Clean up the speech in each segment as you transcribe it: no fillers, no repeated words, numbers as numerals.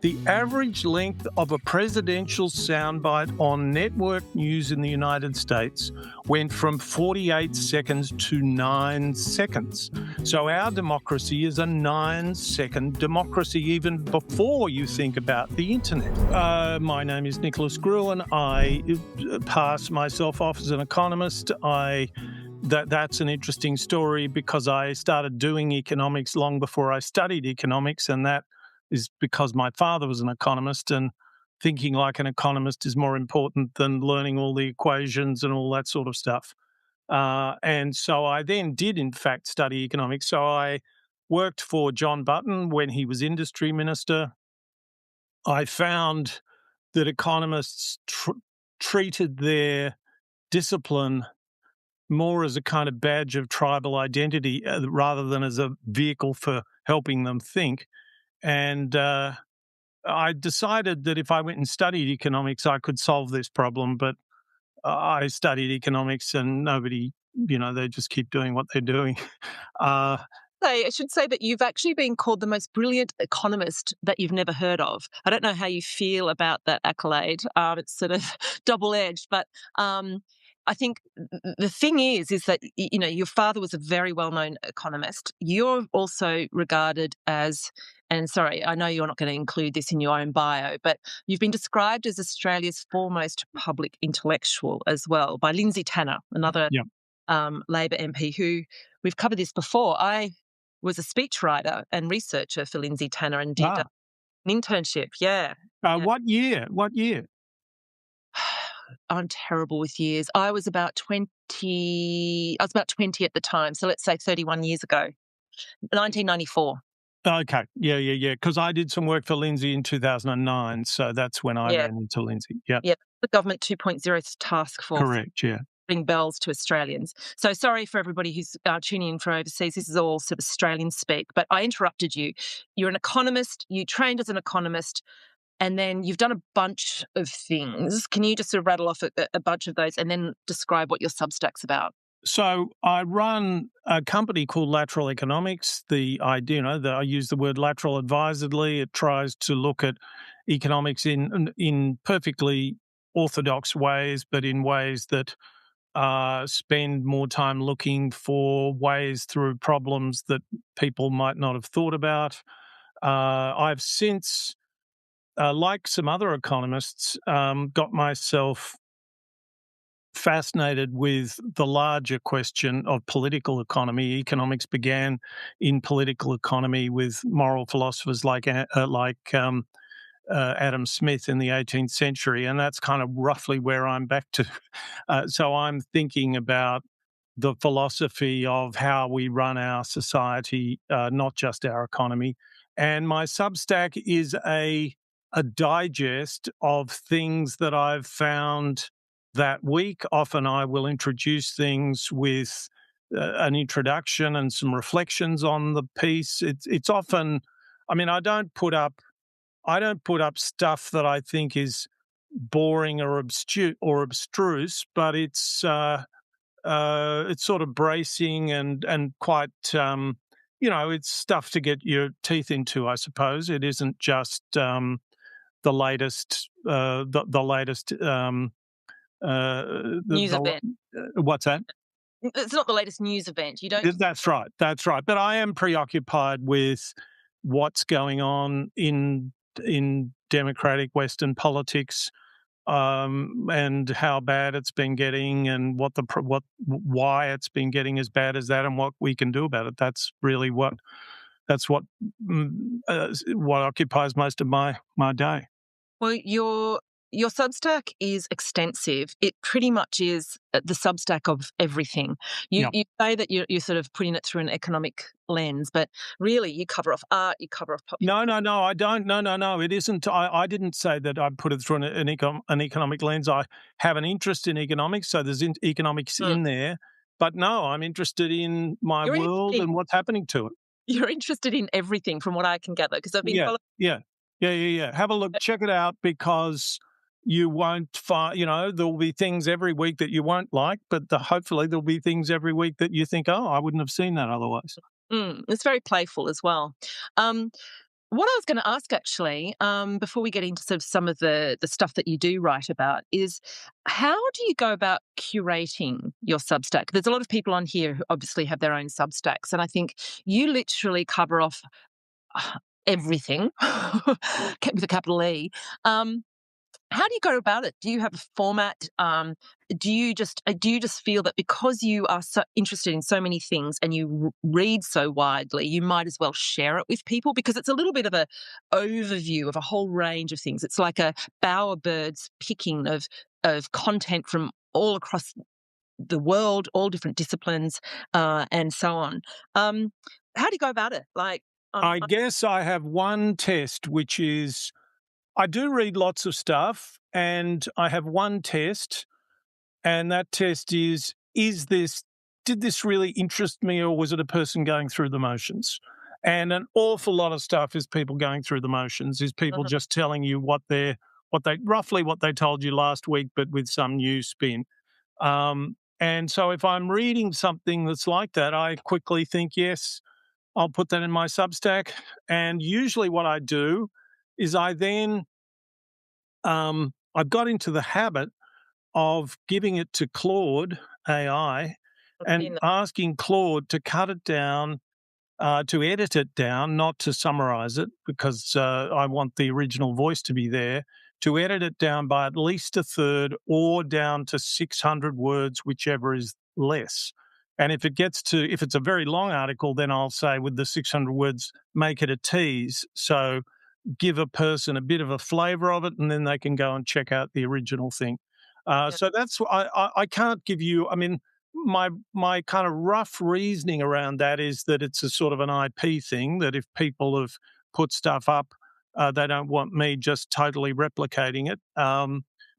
The average length of a presidential soundbite on network news in the United States went from 48 seconds to 9 seconds. So our democracy is a 9-second democracy even before you think about the internet. My name is Nicholas Gruen. I pass myself off as an economist. That's an interesting story because I started doing economics long before I studied economics, and that is because my father was an economist, and thinking like an economist is more important than learning all the equations and all that sort of stuff. And so I then did, in fact, study economics. So I worked for John Button when he was industry minister. I found that economists treated their discipline more as a kind of badge of tribal identity rather than as a vehicle for helping them think. And I decided that if I went and studied economics, I could solve this problem. But I studied economics and nobody, they just keep doing what they're doing. I should say that you've actually been called the most brilliant economist that you've never heard of. I don't know how you feel about that accolade. It's sort of double-edged, but I think the thing is that your father was a very well-known economist. You're also regarded as, and sorry, I know you're not going to include this in your own bio, but you've been described as Australia's foremost public intellectual as well by Lindsay Tanner, another Yeah. Labor MP who we've covered this before. I was a speechwriter and researcher for Lindsay Tanner and did an internship. Yeah. What year? What year? I'm terrible with years. I was about 20 at the time. So let's say 31 years ago, 1994. Okay. Yeah. Because I did some work for Lindsay in 2009. So that's when I ran into Lindsay. Yeah. Yeah. The Government 2.0 task force. Correct. Yeah. Ring bells to Australians. So sorry for everybody who's tuning in from overseas. This is all sort of Australian speak, but I interrupted you. You're an economist. You trained as an economist, and then you've done a bunch of things. Can you just sort of rattle off a bunch of those and then describe what your Substack's about? So I run a company called Lateral Economics. The idea, I use the word lateral advisedly. It tries to look at economics in perfectly orthodox ways, but in ways that spend more time looking for ways through problems that people might not have thought about. I've since, like some other economists, got myself fascinated with the larger question of political economy. Economics began in political economy with moral philosophers like Adam Smith in the 18th century, and that's kind of roughly where I'm back to. So I'm thinking about the philosophy of how we run our society, not just our economy. And my Substack is a digest of things that I've found that week. Often I will introduce things with an introduction and some reflections on the piece. It's often, I don't put up stuff that I think is boring or abstruse, but it's sort of bracing and quite it's stuff to get your teeth into. I suppose it isn't just the latest News event. What's that? It's not the latest news event. You don't. That's right. But I am preoccupied with what's going on in democratic Western politics, and how bad it's been getting, and why it's been getting as bad as that, and what we can do about it. That's really what occupies most of my day. Well, your Substack is extensive. It pretty much is the Substack of everything. You say that you're sort of putting it through an economic lens, but really you cover off art, you cover off popular. No, I don't. No, it isn't. I didn't say that I put it through an economic lens. I have an interest in economics, so there's economics in there. But no, I'm interested in my world and what's happening to it. You're interested in everything from what I can gather, because I've been following. Yeah. Have a look, check it out, because you won't find, there'll be things every week that you won't like, but hopefully there'll be things every week that you think, oh, I wouldn't have seen that otherwise. It's very playful as well. What I was going to ask actually, before we get into sort of some of the stuff that you do write about, is how do you go about curating your Substack? There's a lot of people on here who obviously have their own Substacks, and I think you literally cover off everything with a capital E. Um, how do you go about it? Do you have a format? Do you just feel that because you are so interested in so many things and you read so widely, you might as well share it with people because it's a little bit of a overview of a whole range of things. It's like a bowerbird's picking of content from all across the world, all different disciplines, and so on. Um, how do you go about it? Like, I guess I have one test, which is I do read lots of stuff, and I have one test, and that test is this did this really interest me, or was it a person going through the motions? And an awful lot of stuff is people going through the motions, is people Mhm. just telling you what they roughly what they told you last week, but with some new spin. And so if I'm reading something that's like that, I quickly think, yes, I'll put that in my Substack. And usually what I do is I then I've got into the habit of giving it to Claude AI I've and seen that. asking Claude to cut it down, to edit it down, not to summarize it, because I want the original voice to be there, to edit it down by at least a third or down to 600 words, whichever is less. And if it's a very long article, then I'll say with the 600 words, make it a tease. So give a person a bit of a flavor of it, and then they can go and check out the original thing. Yeah, So that's I can't give you. I mean, my kind of rough reasoning around that is that it's a sort of an IP thing. That if people have put stuff up, they don't want me just totally replicating it.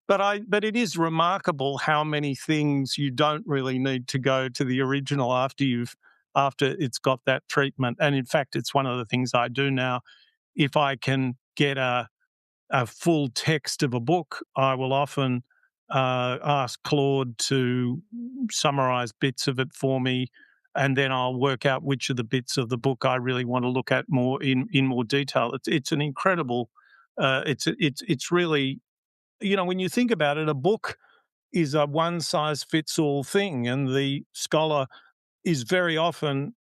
But it is remarkable how many things you don't really need to go to the original after it's got that treatment. And in fact, it's one of the things I do now if I can get a full text of a book, I will often ask Claude to summarize bits of it for me, and then I'll work out which of the bits of the book I really want to look at more in more detail. It's an incredible. It's really, when you think about it, a book is a one size fits all thing, and the scholar is very often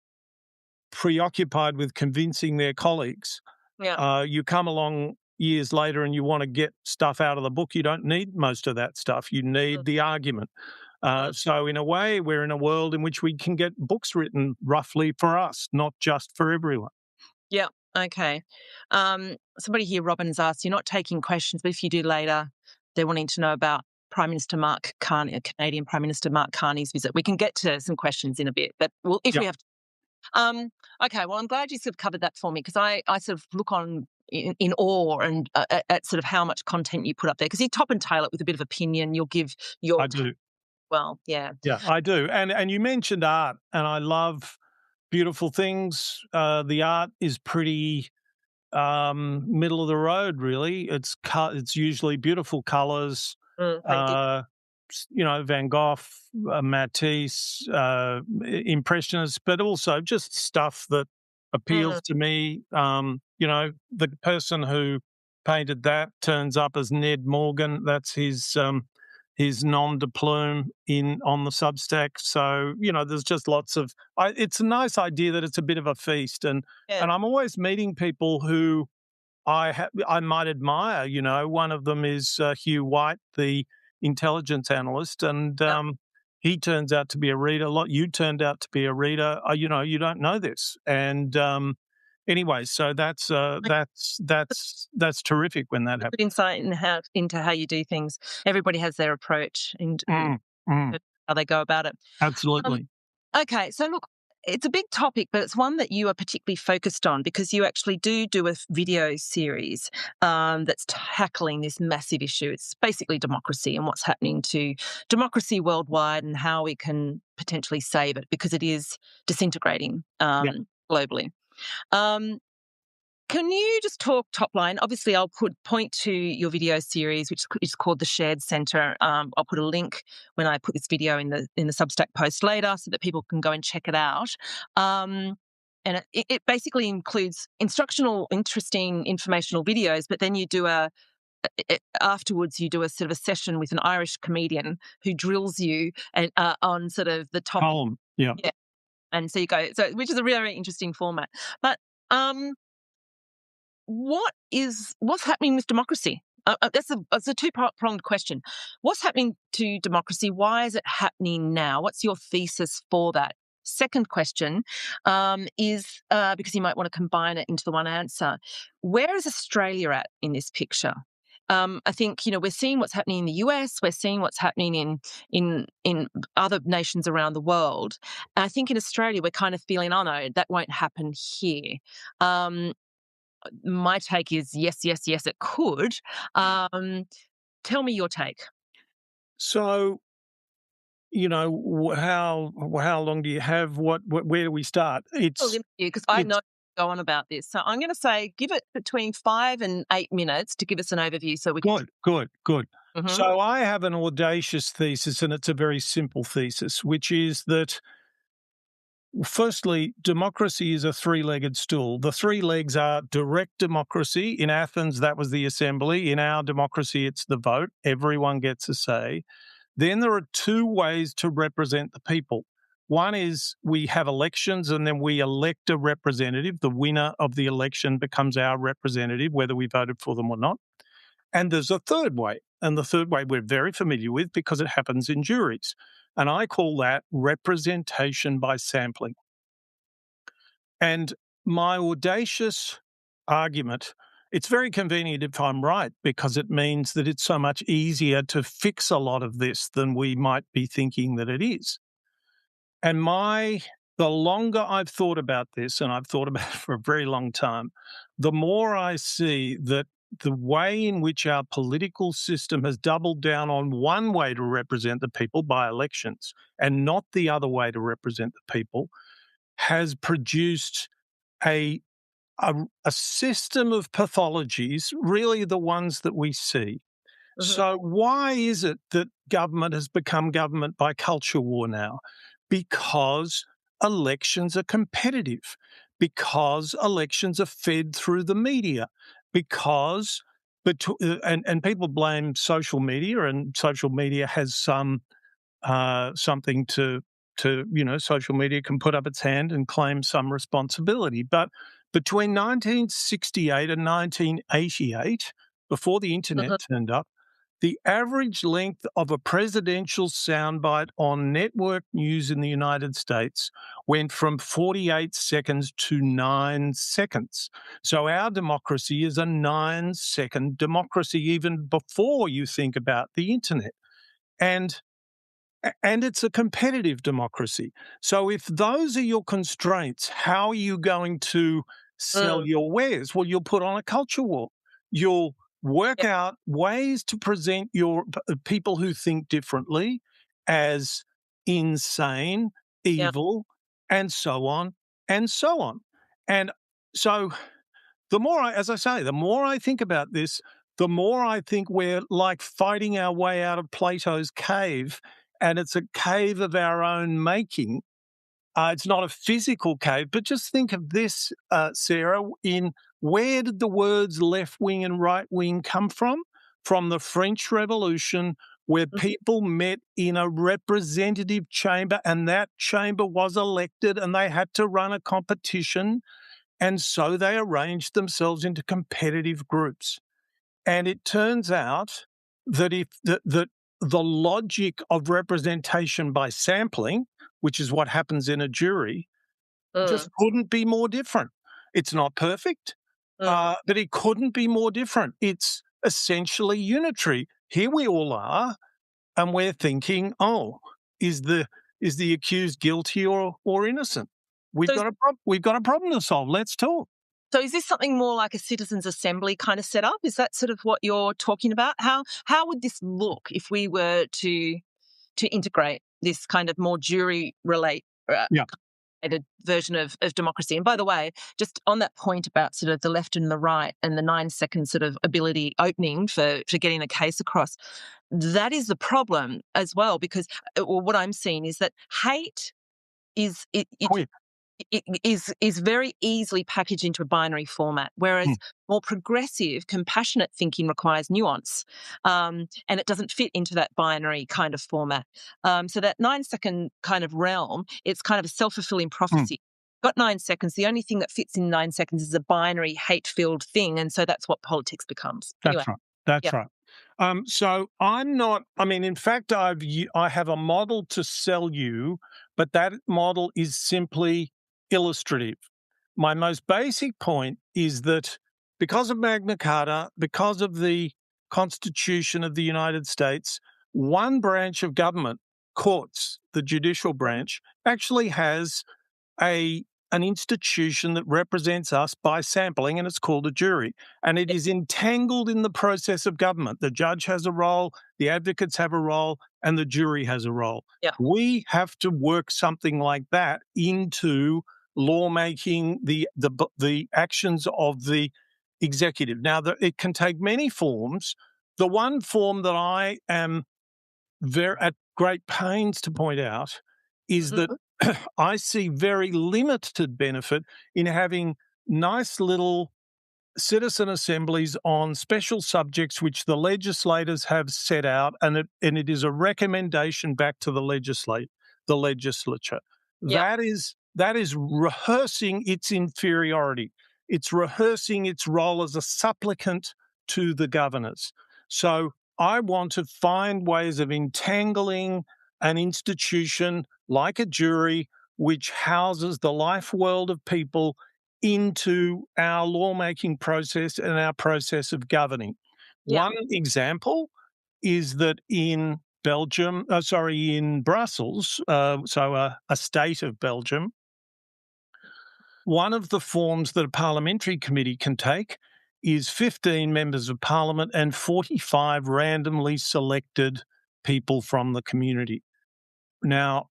preoccupied with convincing their colleagues. yeah, You come along years later and you want to get stuff out of the book, you don't need most of that stuff. You mm, need the argument. mm, So, in a way, we're in a world in which we can get books written roughly for us, not just for everyone. yeah. Okay. Somebody here, Robin's asked, you're not taking questions, but if you do later, they're wanting to know about Prime Minister Mark Carney, Canadian Prime Minister Mark Carney's visit. We can get to some questions in a bit, but if Yeah, we have to. Okay, well, I'm glad you sort of covered that for me because I sort of look on in awe and at sort of how much content you put up there because you top and tail it with a bit of opinion. You'll give your I do. well, yeah, Yeah, I do. And you mentioned art, and I love beautiful things. The art is pretty middle of the road, really. It's usually beautiful colors. thank you. Uh, Van Gogh, Matisse, Impressionists, but also just stuff that Mm, appeals to me. The person who painted that turns up as Ned Morgan. That's his nom de plume in on the Substack. So there's just lots of. It's a nice idea that it's a bit of a feast, and yeah, and I'm always meeting people who I might admire. One of them is Hugh White, the intelligence analyst, and yeah. he turns out to be a reader. You turned out to be a reader. You don't know this, and anyway, so Like, that's terrific when that good happens. insight into how you do things. Everybody has their approach and Mm, mm, how they go about it. Um, absolutely, Okay, so look, it's a big topic, but it's one that you are particularly focused on because you actually do a video series that's tackling this massive issue. It's basically democracy and what's happening to democracy worldwide and how we can potentially save it because it is disintegrating yeah, globally. Um, can you just talk top line? Obviously, I'll point to your video series, which is called the Shared Centre. I'll put a link when I put this video in the Substack post later, so that people can go and check it out. Um, and it basically includes instructional, interesting, informational videos, but then you do afterwards you do a sort of a session with an Irish comedian who drills you and on sort of the topic. Column. Yeah. Yeah. And so you go, which is a really, really interesting format. But what's happening with democracy? That's a two-pronged question. What's happening to democracy? Why is it happening now? What's your thesis for that? Second question is because you might want to combine it into the one answer. Where is Australia at in this picture? I think we're seeing what's happening in the US. We're seeing what's happening in other nations around the world. And I think in Australia we're kind of feeling, oh no, that won't happen here. My take is yes, yes, yes, it could. Tell me your take. So, how long do you have? Where do we start? Because I know go on about this. So I'm going to say give it between 5 and 8 minutes to give us an overview so we can. Good. Mhm. So I have an audacious thesis, and it's a very simple thesis, which is that, firstly, democracy is a three-legged stool. The three legs are direct democracy. In Athens, that was the assembly. In our democracy, it's the vote. Everyone gets a say. Then there are two ways to represent the people. One is we have elections and then we elect a representative. The winner of the election becomes our representative, whether we voted for them or not. And there's a third way. And the third way we're very familiar with because it happens in juries. And I call that representation by sampling. And my audacious argument, it's very convenient if I'm right because it means that it's so much easier to fix a lot of this than we might be thinking that it is. And the longer I've thought about this, and I've thought about it for a very long time, the more I see that the way in which our political system has doubled down on one way to represent the people by elections and not the other way to represent the people has produced a system of pathologies, really the ones that we see. Mhm. So why is it that government has become government by culture war now? Because elections are competitive, because elections are fed through the media, because and people blame social media, and social media has something to social media can put up its hand and claim some responsibility. But between 1968 and 1988, before the internet Mhm. turned up, the average length of a presidential soundbite on network news in the United States went from 48 seconds to 9 seconds. So our democracy is a 9-second democracy, even before you think about the internet. And it's a competitive democracy. So if those are your constraints, how are you going to sell Mm. your wares? Well, you'll put on a culture war. You'll work Yep. out ways to present your people who think differently as insane, Yeah. evil, and so on and so on. And so as I say, the more I think about this, the more I think we're like fighting our way out of Plato's cave, and it's a cave of our own making. It's not a physical cave, but just think of this, Sarah. Where did the words left wing and right wing come from? From the French Revolution, where Mhm. people met in a representative chamber, and that chamber was elected, and they had to run a competition, and so they arranged themselves into competitive groups. And it turns out that if the logic of representation by sampling, which is what happens in a jury, just Mm. couldn't be more different. It's not perfect, Mm. but it couldn't be more different. It's essentially unitary. Here we all are, and we're thinking, oh, is the accused guilty or innocent? We've So is got a problem to solve. Let's talk. So is this something more like a citizens' assembly kind of setup? Is that sort of what you're talking about? How would this look if we were to integrate this kind of more jury Yeah. related version of democracy? And by the way, just on that point about sort of the left and the right and the 9 second sort of ability opening for getting a case across, that is the problem as well, because what I'm seeing is that hate is it Quick. is very easily packaged into a binary format, whereas more progressive, compassionate thinking requires nuance, and it doesn't fit into that binary kind of format. So that 9-second kind of realm, it's kind of a self-fulfilling prophecy. Got 9 seconds. The only thing that fits in 9 seconds is a binary, hate-filled thing, and so that's what politics becomes. Anyway, That's right. That's yeah. right. So I'm not. I mean, in fact, I have a model to sell you, but that model is simply illustrative. My most basic point is that because of Magna Carta, because of the Constitution of the United States, one branch of government, courts, the judicial branch, actually has a an institution that represents us by sampling, and it's called a jury. And it is entangled in the process of government. The judge has a role, the advocates have a role, and the jury has a role. Yeah. We have to work something like that into lawmaking, the actions of the executive. Now, it can take many forms. The one form that I am very at great pains to point out is that I see very limited benefit in having nice little citizen assemblies on special subjects which the legislators have set out, and it is a recommendation back to the legislature. Yeah. That is rehearsing its inferiority. It's rehearsing its role as a supplicant to the governors. So I want to find ways of entangling an institution like a jury, which houses the life world of people, into our lawmaking process and our process of governing. Yeah. One example is that in in Brussels, a state of Belgium, one of the forms that a parliamentary committee can take is 15 members of parliament and 45 randomly selected people from the community. Now,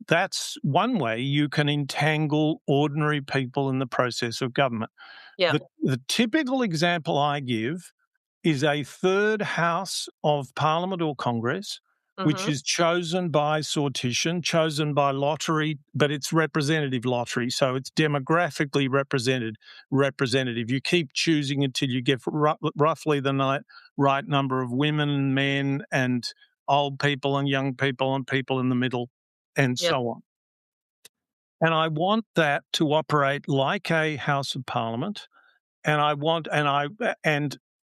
that's one way you can entangle ordinary people in the process of government. Yeah. The typical example I give is a third house of parliament or Congress, which is chosen by sortition, chosen by lottery, but it's representative lottery, so it's demographically representative. You keep choosing until you get roughly the right number of women and men and old people and young people and people in the middle, and Yeah. so on. And I want that to operate like a House of Parliament. And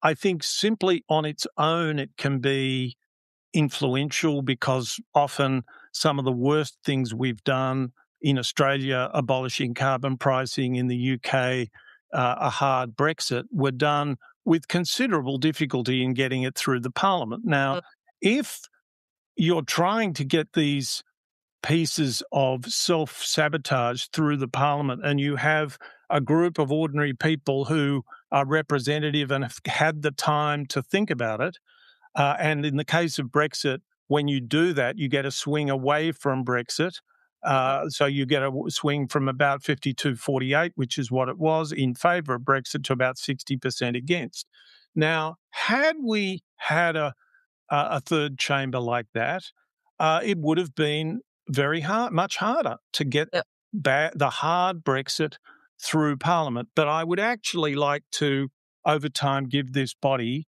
I think simply on its own it can be influential, because often some of the worst things we've done in Australia, abolishing carbon pricing, in the UK, a hard Brexit, were done with considerable difficulty in getting it through the Parliament. Now, if you're trying to get these pieces of self-sabotage through the Parliament and you have a group of ordinary people who are representative and have had the time to think about it, and in the case of Brexit, when you do that, you get a swing away from Brexit. So you get a swing from about 52-48, which is what it was, in favour of Brexit, to about 60% against. Now, had we had a third chamber like that, it would have been much harder to get the hard Brexit through Parliament. But I would actually like to, over time, give this body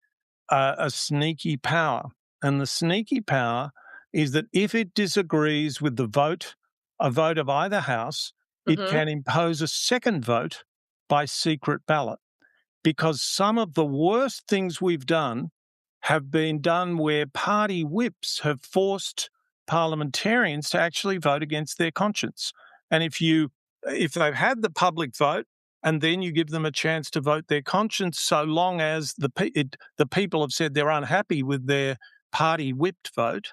a sneaky power. And the sneaky power is that if it disagrees with a vote of either house, it can impose a second vote by secret ballot. Because some of the worst things we've done have been done where party whips have forced parliamentarians to actually vote against their conscience. And if they've had the public vote and then you give them a chance to vote their conscience, so long as the people have said they're unhappy with their party whipped vote,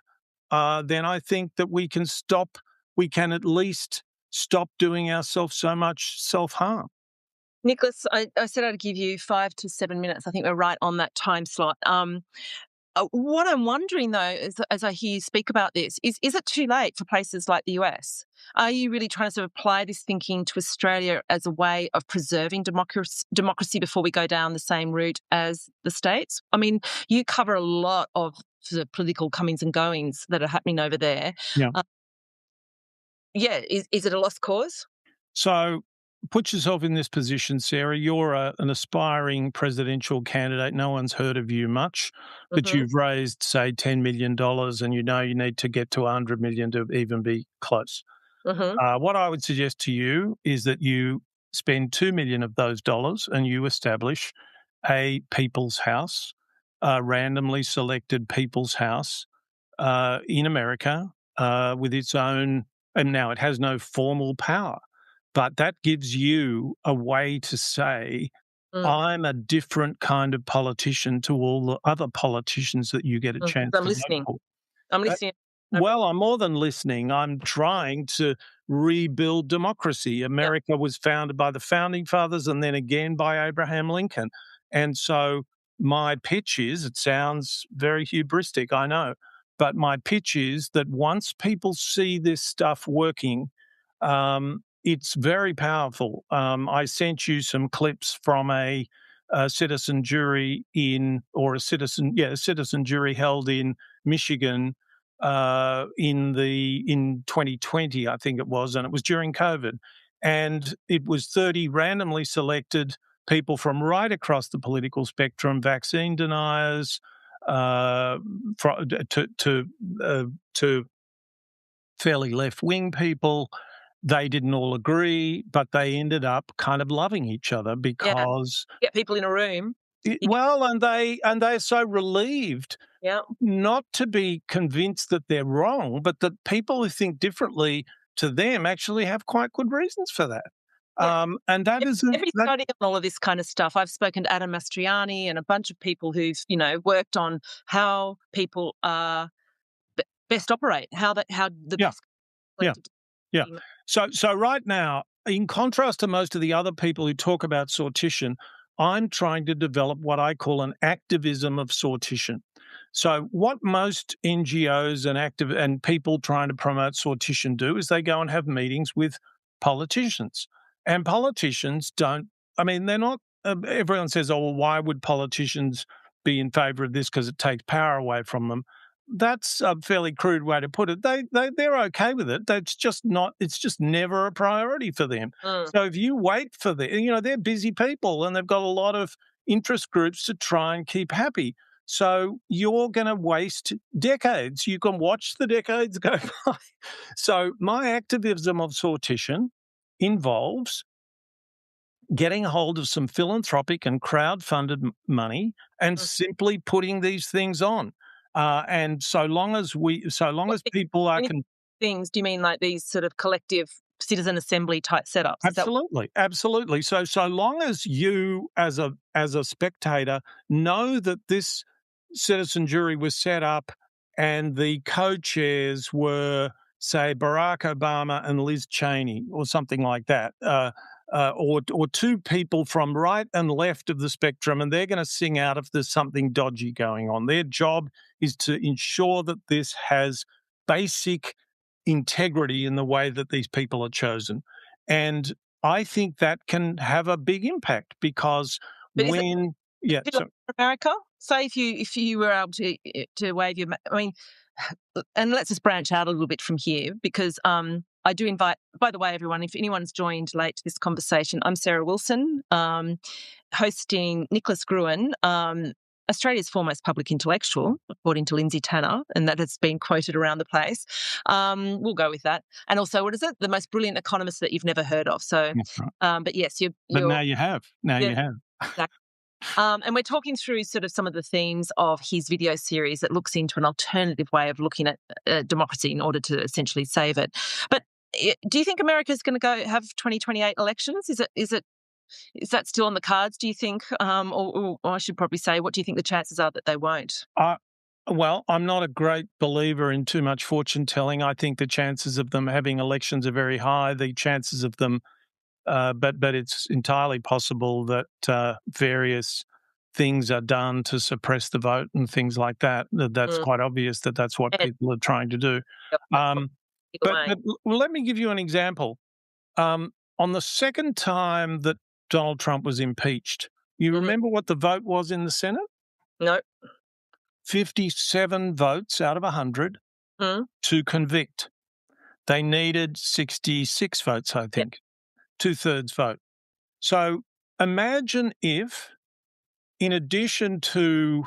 then I think that we can at least stop doing ourselves so much self-harm. Nicholas, I said I'd give you 5 to 7 minutes. I think we're right on that time slot. What I'm wondering, though, is, as I hear you speak about this, is it too late for places like the US? Are you really trying to sort of apply this thinking to Australia as a way of preserving democracy before we go down the same route as the States? I mean, you cover a lot of sort of political comings and goings that are happening over there. Yeah. Is it a lost cause? So put yourself in this position, Sarah. You're an aspiring presidential candidate. No one's heard of you much, but you've raised, say, $10 million and you know you need to get to $100 million to even be close. What I would suggest to you is that you spend $2 million of those dollars and you establish a people's house, a randomly selected people's house in America with its own, and now it has no formal power, but that gives you a way to say, I'm a different kind of politician to all the other politicians that you get a chance I'm to vote listening. for. I'm Uh, listening. well, I'm more than listening. I'm trying to rebuild democracy. America was founded by the founding fathers and then again by Abraham Lincoln. And so my pitch is, it sounds very hubristic, I know, but my pitch is that once people see this stuff working, it's very powerful. I sent you some clips from a citizen jury a citizen jury held in Michigan in 2020, I think it was, and it was during COVID, and it was 30 randomly selected people from right across the political spectrum, vaccine deniers, to fairly left wing people. They didn't all agree, but they ended up kind of loving each other Yeah. because Get people in a room. and they're so relieved Yeah. not to be convinced that they're wrong, but that people who think differently to them actually have quite good reasons for that. Yeah. And that is Every that. study on all of this kind of stuff. I've spoken to Adam Mastriani and a bunch of people who've, worked on how people best operate, how the Yeah, best yeah, collective yeah. decision. So right now, in contrast to most of the other people who talk about sortition, I'm trying to develop what I call an activism of sortition. So what most NGOs and people trying to promote sortition do is they go and have meetings with politicians. And politicians don't, I mean, they're not, everyone says, oh, well, why would politicians be in favour of this because it takes power away from them? That's a fairly crude way to put it. They're okay with it. That's just not. It's just never a priority for them. Mm. So if you wait for them, they're busy people and they've got a lot of interest groups to try and keep happy. So you're going to waste decades. You can watch the decades go by. So my activism of sortition involves getting a hold of some philanthropic and crowd-funded money and Mm. simply putting these things on. And so long as people are Things, do you mean like these sort of collective citizen assembly type setups? Is that absolutely. So long as you, as a spectator, know that this citizen jury was set up and the co-chairs were, say, Barack Obama and Liz Cheney, or something like that, or two people from right and left of the spectrum, and they're going to sing out if there's something dodgy going on. Their job is to ensure that this has basic integrity in the way that these people are chosen. And I think that can have a big impact because But is it when, yeah, feel so, like America? Say if you were able to wave your, I mean, and let's just branch out a little bit from here because I do invite. By the way, everyone, if anyone's joined late to this conversation, I'm Sarah Wilson, hosting Nicholas Gruen, Australia's foremost public intellectual, according to Lindsay Tanner, and that has been quoted around the place. We'll go with that. And also, what is it? The most brilliant economist that you've never heard of. So, that's right. but yes, But you're now you have. Now yeah, you have. exactly. And we're talking through sort of some of the themes of his video series that looks into an alternative way of looking at democracy in order to essentially save it. But do you think America's going to go have 2028 elections? Is that still on the cards, do you think? Or I should probably say, what do you think the chances are that they won't? Well, I'm not a great believer in too much fortune telling. I think the chances of them having elections are very high. The chances of them, but it's entirely possible that various things are done to suppress the vote and things like that. That's Mm. quite obvious that that's what And people are trying to do. that's what Um, either way. well, let me give you an example. On the second time that Donald Trump was impeached, you Mhm. remember what the vote was in the Senate? No. 57 votes out of 100 Mm. to convict. They needed 66 votes, I Yeah. think. 2/3 vote. So imagine if, in addition to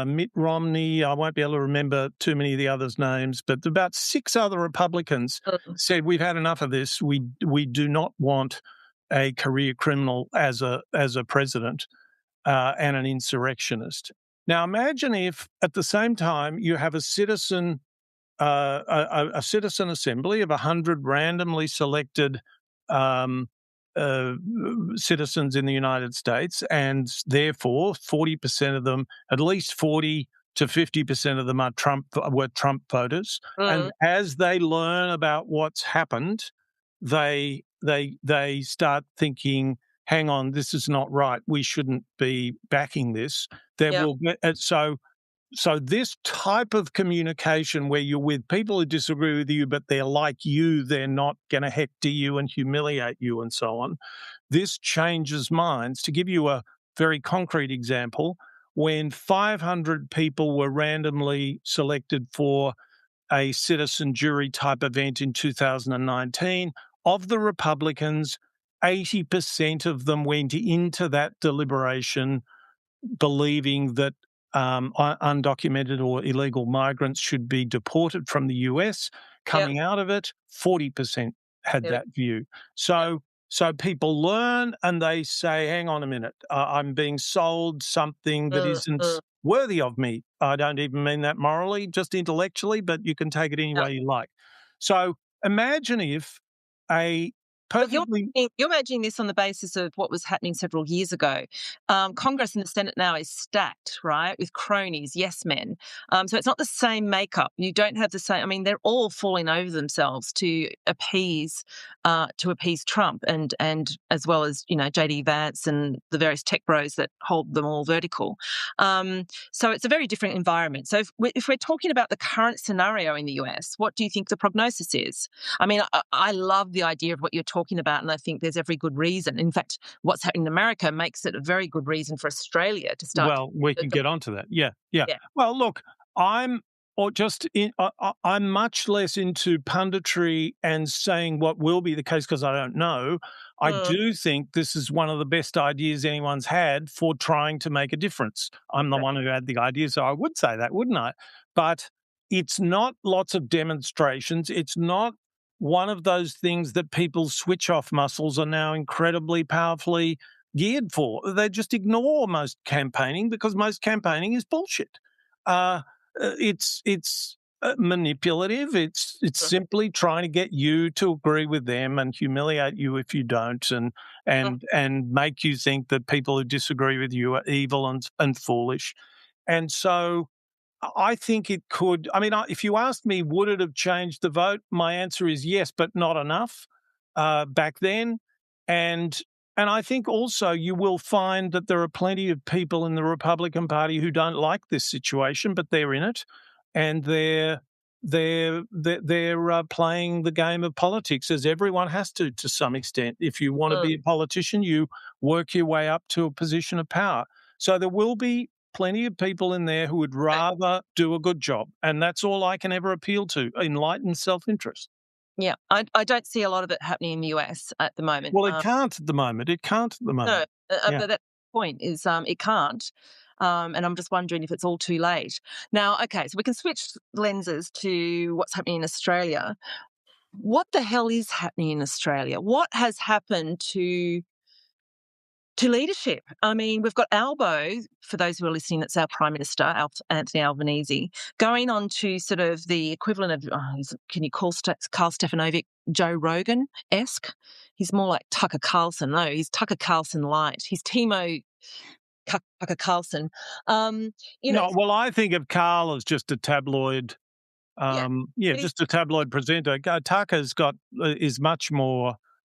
Mitt Romney, I won't be able to remember too many of the others' names, but about 6 other Republicans said, we've had enough of this. We do not want a career criminal as a president and an insurrectionist. Now, imagine if at the same time you have a citizen citizen assembly of 100 randomly selected um, uh, citizens in the United States, and therefore 40% of them, at least 40 to 50% of them, were Trump voters. And as they learn about what's happened, they start thinking, hang on, this is not right. We shouldn't be backing this. There will be, so this type of communication where you're with people who disagree with you, but they're like you, they're not going to hector you and humiliate you and so on, this changes minds. To give you a very concrete example, when 500 people were randomly selected for a citizen jury type event in 2019, of the Republicans, 80% of them went into that deliberation believing that undocumented or illegal migrants should be deported from the US. Coming out of it, 40% had that view. So people learn and they say, hang on a minute, I'm being sold something that isn't worthy of me. I don't even mean that morally, just intellectually, but you can take it any way you like. So imagine if a perfectly... You're imagining this on the basis of what was happening several years ago. Congress and the Senate now is stacked, right, with cronies, yes men. So it's not the same makeup. You don't have the same. I mean, they're all falling over themselves to appease Trump, and as well as JD Vance and the various tech bros that hold them all vertical. So it's a very different environment. So if we're talking about the current scenario in the US, what do you think the prognosis is? I mean, I love the idea of what you're talking about, and I think there's every good reason. In fact, what's happening in America makes it a very good reason for Australia to start. Well, we can get onto that. Yeah. Well, look, I'm much less into punditry and saying what will be the case because I don't know. I do think this is one of the best ideas anyone's had for trying to make a difference. I'm the one who had the idea, so I would say that, wouldn't I? But it's not lots of demonstrations. It's not one of those things that people's switch-off muscles are now incredibly powerfully geared for. They just ignore most campaigning because most campaigning is bullshit. It's manipulative. It's simply trying to get you to agree with them and humiliate you if you don't, and make you think that people who disagree with you are evil and foolish. And so I think it could. I mean, if you asked me, would it have changed the vote? My answer is yes, but not enough back then. And I think also you will find that there are plenty of people in the Republican Party who don't like this situation, but they're in it, and they're playing the game of politics, as everyone has to some extent. If you want to be a politician, you work your way up to a position of power. So there will be plenty of people in there who would rather do a good job, and that's all I can ever appeal to: enlightened self-interest. Yeah, I don't see a lot of it happening in the US at the moment. Well, it can't at the moment. No, but that point is it can't. And I'm just wondering if it's all too late. Now, okay, so we can switch lenses to what's happening in Australia. What the hell is happening in Australia? What has happened to leadership? I mean, we've got Albo, for those who are listening, that's our Prime Minister, Anthony Albanese, going on to sort of the equivalent of, can you call Carl Stefanovic Joe Rogan-esque? He's more like Tucker Carlson. No, he's Tucker Carlson light. He's Timo Tucker Carlson. Well, I think of Carl as just a tabloid, just a tabloid presenter. Tucker's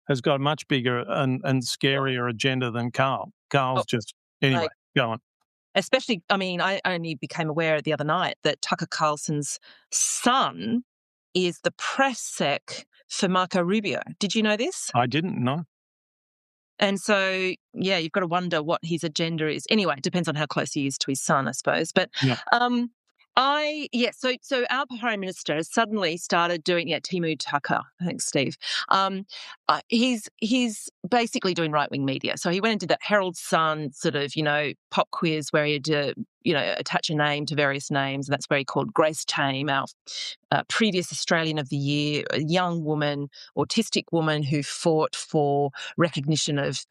has got a much bigger and scarier agenda than Carl. Carl's anyway, go on. Especially, I mean, I only became aware the other night that Tucker Carlson's son is the press sec for Marco Rubio. Did you know this? I didn't know. And so, you've got to wonder what his agenda is. Anyway, it depends on how close he is to his son, I suppose. But So our Prime Minister has suddenly started doing, Timu Tucker, thanks, Steve. He's basically doing right-wing media. So he went and did that Herald Sun sort of, pop quiz where he had to, attach a name to various names, and that's where he called Grace Tame, our previous Australian of the Year, a young woman, autistic woman who fought for recognition of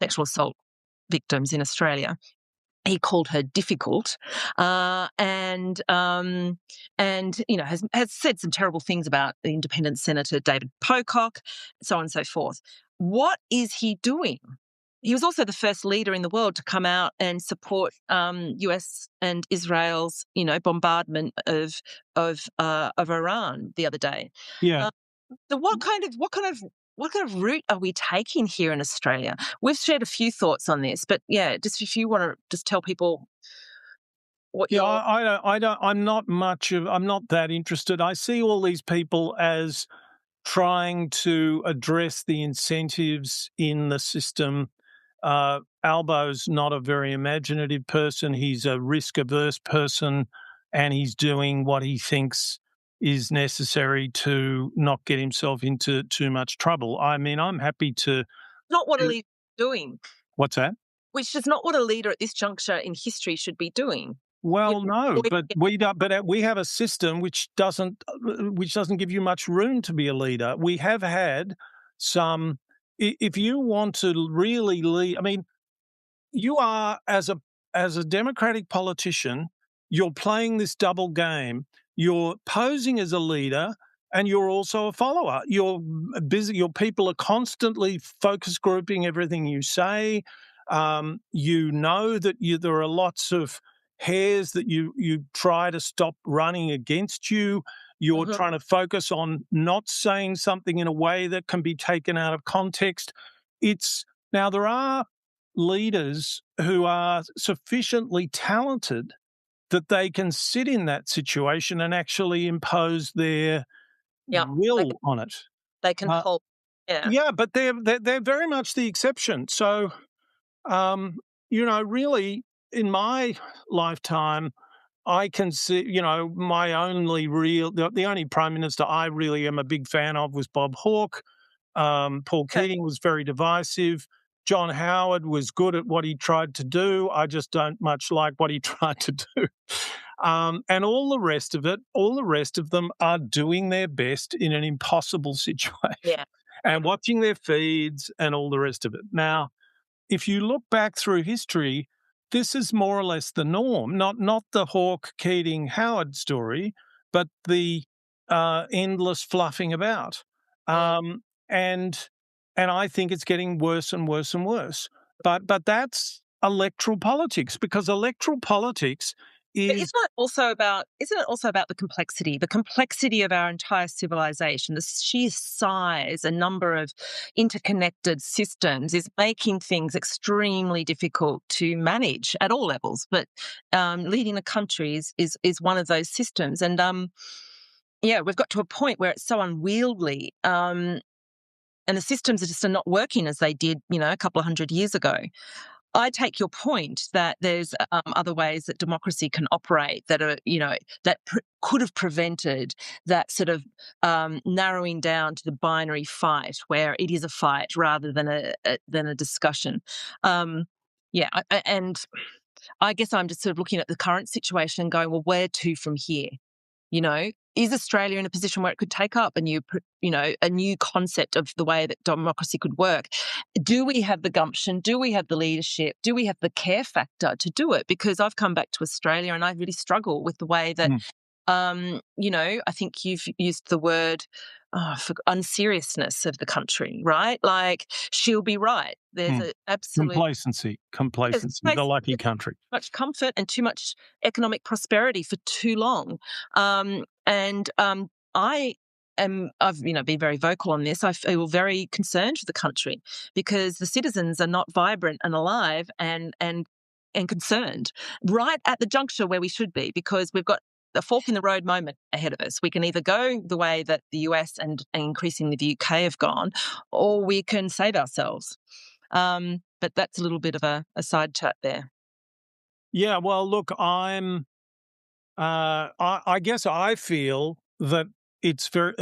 sexual assault victims in Australia. He called her difficult, and has said some terrible things about the independent Senator David Pocock, so on and so forth. What is he doing? He was also the first leader in the world to come out and support US and Israel's, bombardment of Iran the other day. Yeah. So what kind of route are we taking here in Australia? We've shared a few thoughts on this, but just if you want to just tell people what Yeah, your I'm not that interested. I see all these people as trying to address the incentives in the system. Albo's not a very imaginative person. He's a risk-averse person, and he's doing what he thinks is necessary to not get himself into too much trouble. I mean, I'm happy to. not what a leader is doing, What's that? which is not what a leader at this juncture in history should be doing. You Well, no, avoid but we don't. But we have a system which doesn't give you much room to be a leader. We have had some. If you want to really lead, I mean, you are as a democratic politician, you're playing this double game. You're posing as a leader, and you're also a follower. You're busy. Your people are constantly focus grouping everything you say. You know that there are lots of hairs that you try to stop running against you. You're Mhm. trying to focus on not saying something in a way that can be taken out of context. It's now there are leaders who are sufficiently talented that they can sit in that situation and actually impose their Yeah, they will on it. they can Uh, hold. Yeah, yeah, but they're very much the exception. So, um, really, in my lifetime, I can see, my only the only prime minister I really am a big fan of was Bob Hawke. Paul okay, Keating was very divisive. John Howard was good at what he tried to do. I just don't much like what he tried to do. And all the rest of it, all the rest of them are doing their best in an impossible situation yeah, and watching their feeds and all the rest of it. Now, if you look back through history, this is more or less the norm. Not the Hawke, Keating, Howard story, but the endless fluffing about. mm. And and I think it's getting worse and worse and worse. But that's electoral politics, because electoral politics But is isn't it also about the complexity of our entire civilization, the sheer size and number of interconnected systems is making things extremely difficult to manage at all levels. But leading a country is one of those systems, and we've got to a point where it's so unwieldy. And the systems are just not working as they did, a couple of hundred years ago. I take your point that there's other ways that democracy can operate that are, could have prevented that sort of narrowing down to the binary fight, where it is a fight rather than a discussion. Um, and I guess I'm just sort of looking at the current situation and going, well, where to from here? Is Australia in a position where it could take up a new concept of the way that democracy could work? Do we have the gumption? Do we have the leadership? Do we have the care factor to do it? Because I've come back to Australia and I really struggle with the way that, mm, I think you've used the word for unseriousness of the country, right? Like, she'll be right. There's mm, an absolute complacency, the lucky country. much comfort and too much economic prosperity for too long. And I've been very vocal on this. I feel very concerned for the country because the citizens are not vibrant and alive and concerned right at the juncture where we should be, because we've got a fork in the road moment ahead of us. We can either go the way that the US and increasingly the UK have gone, or we can save ourselves. But that's a little bit of a side chat there. Yeah, well, look, I'm I guess I feel that it's very,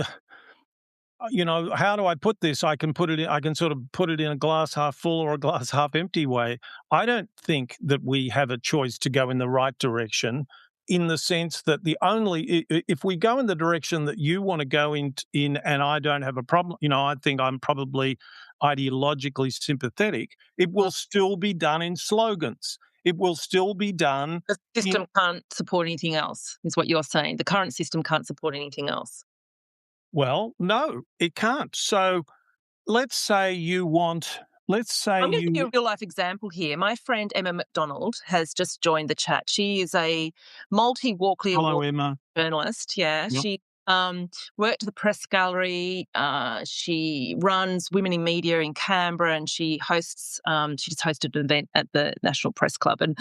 how do I put this? I can put it in, I can sort of put it in a glass half full or a glass half empty way. I don't think that we have a choice to go in the right direction, in the sense that if we go in the direction that you want to go in and I don't have a problem, I think I'm probably ideologically sympathetic, it will still be done in slogans. It will still be done The in, system can't support anything else, is what you're saying. The current system can't support anything else. well, no, it can't. So let's say you want, let's say I'm going to give you you, a real life example here. My friend Emma McDonald has just joined the chat. She is a multi Walkley hello, Award Emma. journalist. Yeah, Yep. she worked at the Press Gallery. She runs Women in Media in Canberra, and she hosts. She just hosted an event at the National Press Club, and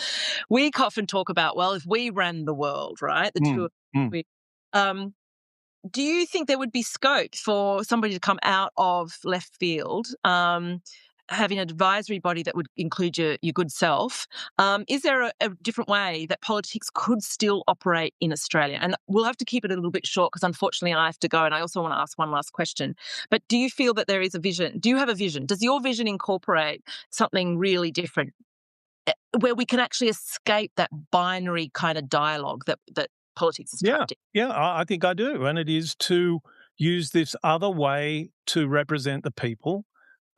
we often talk about, well, if we ran the world, right, the two Mm, of mm. we. Um, do you think there would be scope for somebody to come out of left field, having an advisory body that would include your good self? Is there a different way that politics could still operate in Australia? And we'll have to keep it a little bit short because unfortunately I have to go, and I also want to ask one last question. But do you feel that there is a vision? Do you have a vision? Does your vision incorporate something really different, where we can actually escape that binary kind of dialogue that politics is Yeah, trapped in? yeah, I think I do. And it is to use this other way to represent the people.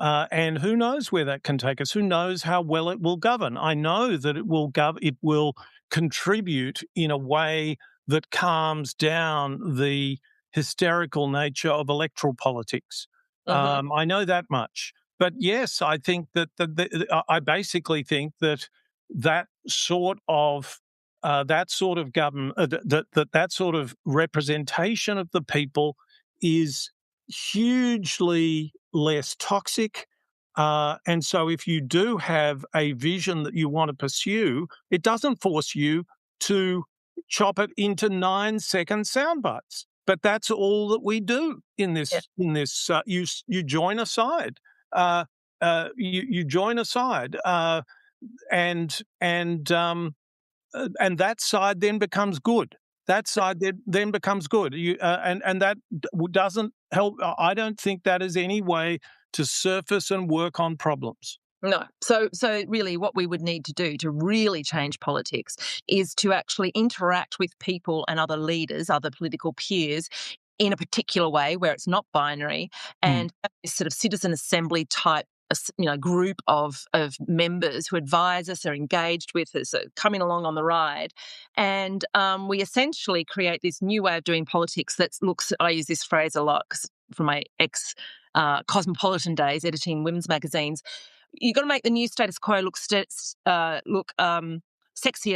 And who knows where that can take us? Who knows how well it will govern? I know that it will contribute in a way that calms down the hysterical nature of electoral politics. Mhm. I know that much. But yes, I think I basically think that sort of that sort of government, that sort of representation of the people is hugely less toxic. And so, if you do have a vision that you want to pursue, it doesn't force you to chop it into 9-second sound bites. But that's all that we do in Yeah. this. You join a side. You join a side, and that side then becomes good. That side then becomes good. And that doesn't help. I don't think that is any way to surface and work on problems. No. So really what we would need to do to really change politics is to actually interact with people and other leaders, other political peers in a particular way where it's not binary, Mm. and have this sort of citizen assembly type group of members who advise us, are engaged with us, are coming along on the ride, and we essentially create this new way of doing politics that looks. I use this phrase a lot from my ex cosmopolitan days editing women's magazines. You've got to make the new status quo look sexier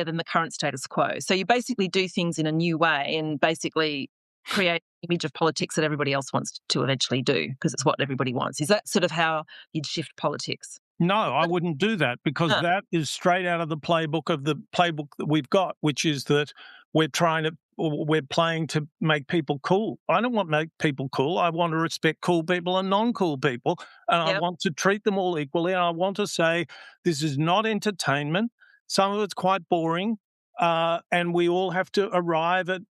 than the current status quo. So you basically do things in a new way and basically create an image of politics that everybody else wants to eventually do because it's what everybody wants. Is that sort of how you'd shift politics? No, I wouldn't do that, because Huh. that is straight out of the playbook that we've got, which is that we're playing to make people cool. I don't want to make people cool. I want to respect cool people and non-cool people, and I Yep. want to treat them all equally. And I want to say this is not entertainment. Some of it's quite boring, and we all have to arrive at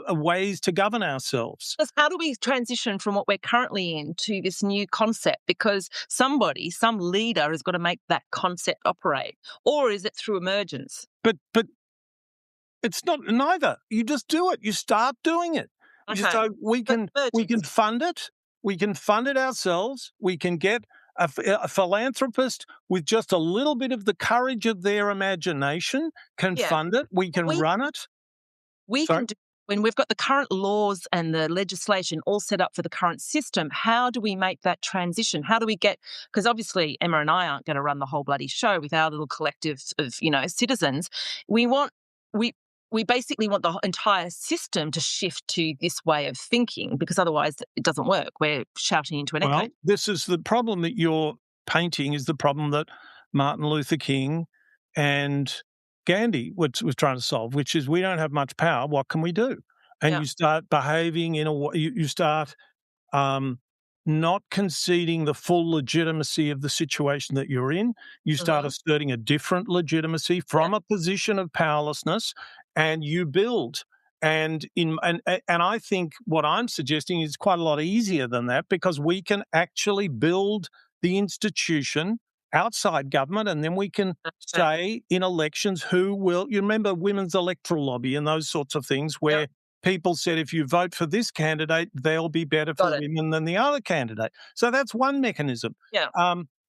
ways to govern ourselves. Because how do we transition from what we're currently in to this new concept? Because somebody, some leader has got to make that concept operate. Or is it through emergence? But it's not neither. You just do it. You start doing it. Okay. So we But can emergence. fund it. We can fund it ourselves. We can get a philanthropist with just a little bit of the courage of their imagination can Yeah. fund it. We can We run it. we Sorry? can do when we've got the current laws and the legislation all set up for the current system. How do we make that transition? How do we get, because obviously Emma and I aren't going to run the whole bloody show with our little collective of citizens. We want we we basically want the entire system to shift to this way of thinking, because otherwise it doesn't work. We're shouting into an echo. Well, this is the problem that you're painting, is the problem that Martin Luther King and Gandhi was trying to solve, which is we don't have much power. What can we do? And Yeah. you start behaving in a way, you start um, not conceding the full legitimacy of the situation that you're in. You start Hmm. asserting a different legitimacy Yeah. from a position of powerlessness, and you build. And I think what I'm suggesting is quite a lot easier than that, because we can actually build the institution outside government, and then we can say in elections who will. You remember women's electoral lobby and those sorts of things, where people said if you vote for this candidate, they'll be better for women than the other candidate. So that's one mechanism. Yeah.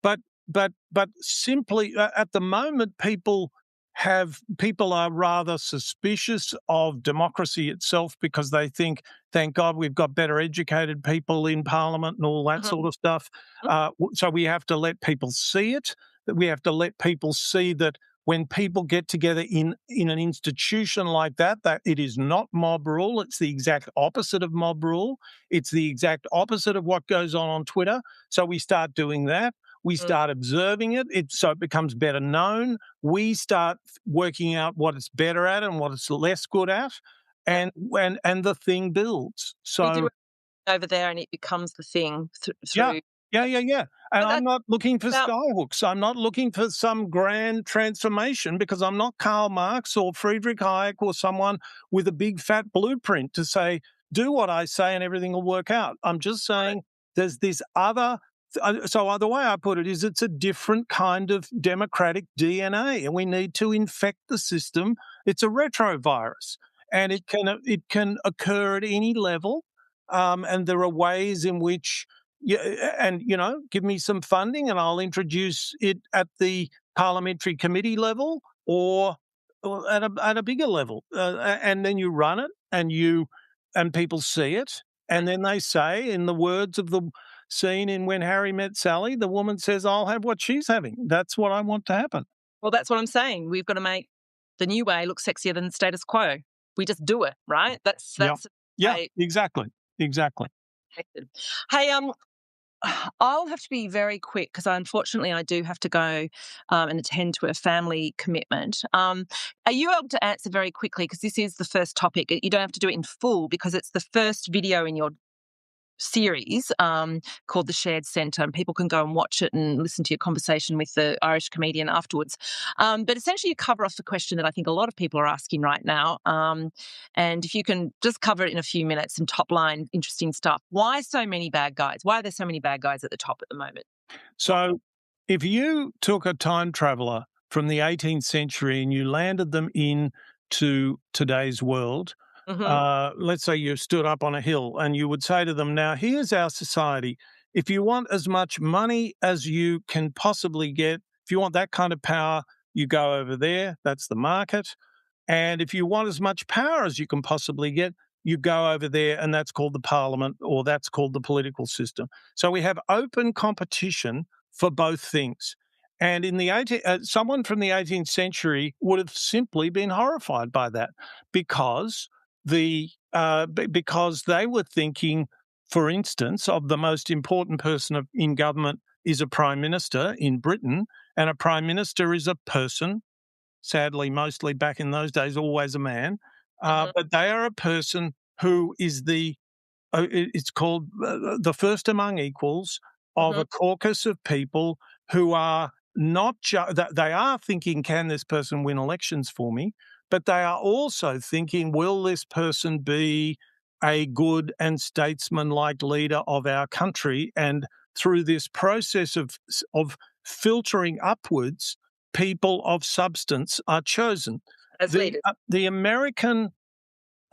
But simply at the moment, people are rather suspicious of democracy itself, because they think, thank God we've got better educated people in Parliament and all that sort of stuff. So we have to let people see it. That we have to let people see that when people get together in an institution like that it is not mob rule. It's the exact opposite of mob rule. It's the exact opposite of what goes on Twitter. So we start doing that. We start observing it, so it becomes better known. We start working out what it's better at and what it's less good at, and the thing builds. So you do it over there, and it becomes the thing through. Yeah. And I'm not looking for about skyhooks. I'm not looking for some grand transformation, because I'm not Karl Marx or Friedrich Hayek or someone with a big fat blueprint to say, do what I say and everything will work out. I'm just saying there's this other. So the way I put it is, it's a different kind of democratic DNA, and we need to infect the system. It's a retrovirus, and it can occur at any level, and there are ways in which, give me some funding and I'll introduce it at the parliamentary committee level, or at a bigger level, and then you run it, and people see it, and then they say, in the words of the scene in When Harry Met Sally, the woman says, "I'll have what she's having." That's what I want to happen. Well, that's what I'm saying. We've got to make the new way look sexier than the status quo. We just do it, right? That's Exactly. Hey, I'll have to be very quick, because unfortunately I do have to go and attend to a family commitment. Are you able to answer very quickly, because this is the first topic? You don't have to do it in full, because it's the first video in your series called The Shared Centre, and people can go and watch it and listen to your conversation with the Irish comedian afterwards. But essentially you cover off the question that I think a lot of people are asking right now, and if you can just cover it in a few minutes and top line interesting stuff. Why so many bad guys? Why are there so many bad guys at the top at the moment? So if you took a time traveller from the 18th century and you landed them into today's world, let's say you stood up on a hill and you would say to them, now, here's our society. If you want as much money as you can possibly get, if you want that kind of power, you go over there. That's the market. And if you want as much power as you can possibly get, you go over there, and that's called the parliament, or that's called the political system. So we have open competition for both things. And in the someone from the 18th century would have simply been horrified by that, because because they were thinking, for instance, of the most important person in government is a prime minister in Britain, and a prime minister is a person, sadly, mostly back in those days, always a man, but they are a person who is it's called the first among equals of a caucus of people who are not just, they are thinking, can this person win elections for me? But they are also thinking, will this person be a good and statesman-like leader of our country? And through this process of filtering upwards, people of substance are chosen. As leaders. The American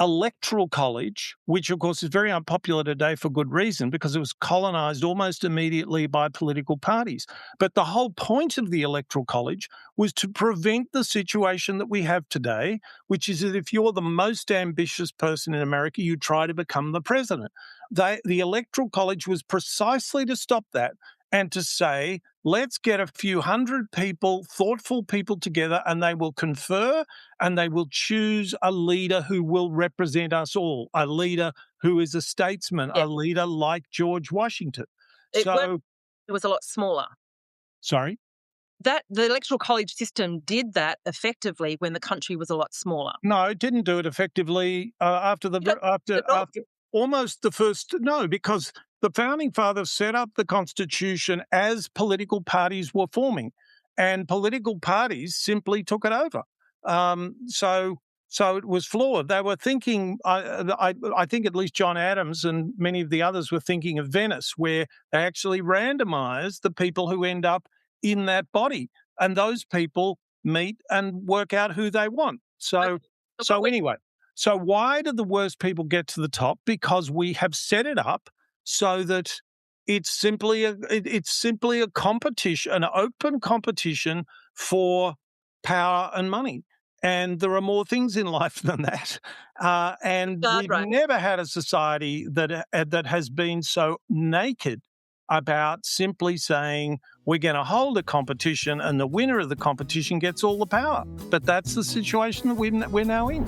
Electoral College, which of course is very unpopular today for good reason, because it was colonized almost immediately by political parties. But the whole point of the Electoral College was to prevent the situation that we have today, which is that if you're the most ambitious person in America, you try to become the president. The Electoral College was precisely to stop that, and to say, let's get a few hundred people, thoughtful people together, and they will confer, and they will choose a leader who will represent us all, a leader who is a statesman, a leader like George Washington. It was a lot smaller. Sorry? The Electoral College system did that effectively when the country was a lot smaller. No, it didn't do it effectively after almost the first. No, because the founding fathers set up the Constitution as political parties were forming, and political parties simply took it over. So So it was flawed. They were thinking, I think at least John Adams and many of the others were thinking of Venice, where they actually randomise the people who end up in that body, and those people meet and work out who they want. Anyway, so why do the worst people get to the top? Because we have set it up so that it's simply a competition, an open competition for power and money. And there are more things in life than that. And we've never had a society that has been so naked about simply saying we're going to hold a competition and the winner of the competition gets all the power. But that's the situation that we're now in.